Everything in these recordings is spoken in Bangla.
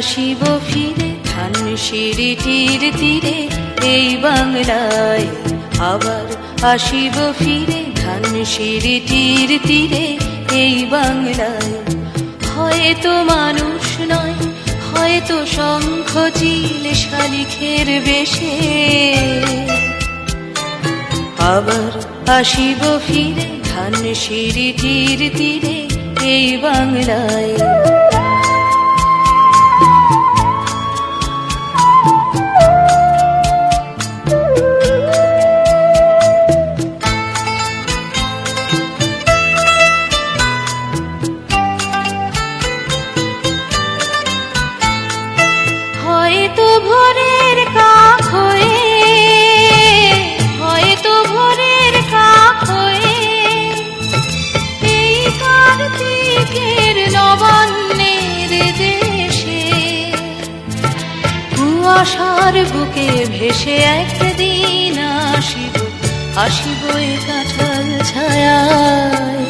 আসিব ফিরে ধানসিঁড়িটির তীরে এই বাংলায়, আবার আসিব ফিরে ধানসিঁড়িটির তীরে এই বাংলায়। হয়তো মানুষ নয়, হয়তো শঙ্খ চিল শালিখের বেশে, আবার আসিব ফিরে ধানসিঁড়িটির তীরে এই বাংলায়। হয়তো ভোরের কাক হয়ে, হয়তো ভোরের কাক হয়ে এই কার্তিকের নবান্নের দেশে, কুয়াশার বুকে ভেসে একদিন আসিব, আসিব এ কাঁঠাল ছায়ায়,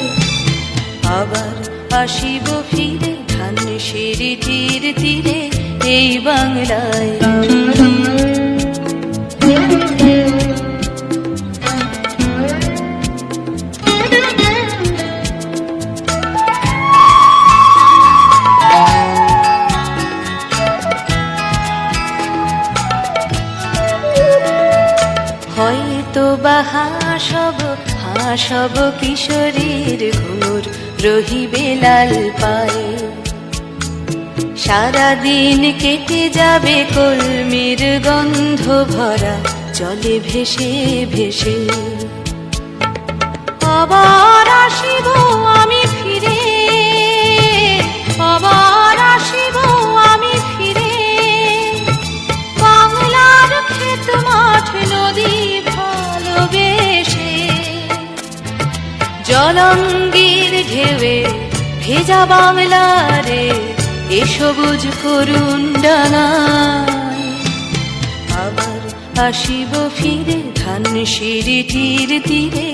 আবার আসিব ফিরে ধানসিঁড়িটির তীরে এই বাংলায়। হয়তো বা হাসব কিশোরীর ঘুর রহিবে লাল পায়ে, সারাদিন কেটে যাবে কলমির গন্ধ ভরা জলে ভেসে ভেসে। আবার আসিব আমি ফিরে, আবার আসিব আমি ফিরে বাংলার ক্ষেত মাঠ নদী ভালোবেসে, জলঙ্গির ঢেউয়ে ভেজা বাংলারে এ সবুজ করুণ ডানায়, আবার আসিব ফিরে ধানসিঁড়িটির তীরে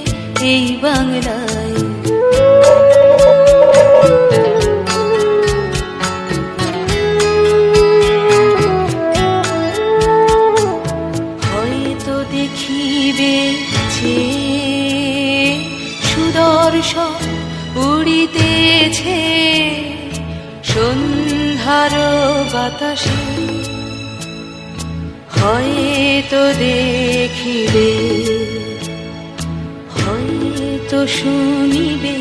এই বাংলায়। হয়তো দেখিবে যে সুদর্শন উড়িতেছে সন্ধ্যার বাতাসে, হয়তো দেখিবে, হয়তো শুনিবে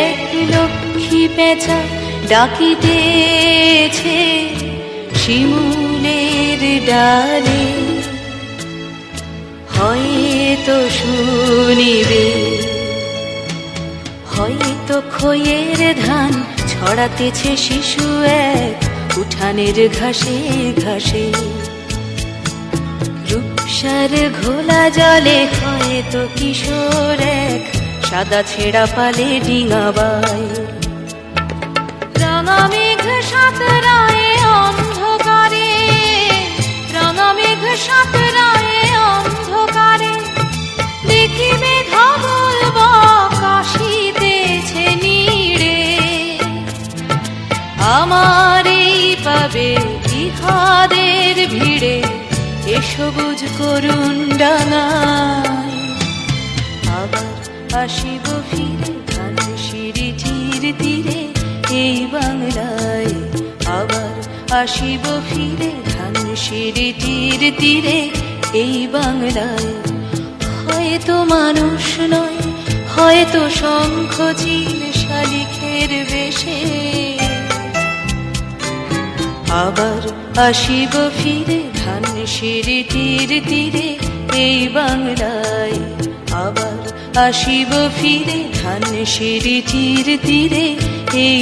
এক লক্ষ্মী পেঁচা ডাকিতেছে শিমুলের ডালে, হয়তো শুনিবে, হয়তো খইয়ের ধান ছড়াতেছে শিশু এক উঠানের ঘাসে ঘাসে, রূপসার ঘোলা জলে হয়তো কিশোর এক সাদা ছেঁড়া পালে ডিঙাবাই। রাঙা মেঘ সাঁতরায় অন্ধকারে, রাঙা মেঘ সাঁতরায় অন্ধকারে দেখিবে ধবল বক আসিতেছে নীড়ে, আমারই পাবে ইহাদের ভিড়ে এ সবুজ করুণ ডাঙায়, আবার আসিব ফিরে ধানসিঁড়িটির তীরে এই বাংলায়, আবার আসিব ফিরে ধানসিঁড়িটির তীরে এই বাংলায়। হয়তো মানুষ নয়, হয়তো শঙ্খ চিল শালিখের বেশে, আবার আসিব ফিরে ধানসিঁড়িটির তীরে এই বাংলায়, আবার আসিব ফিরে ধানসিঁড়িটির তীরে এই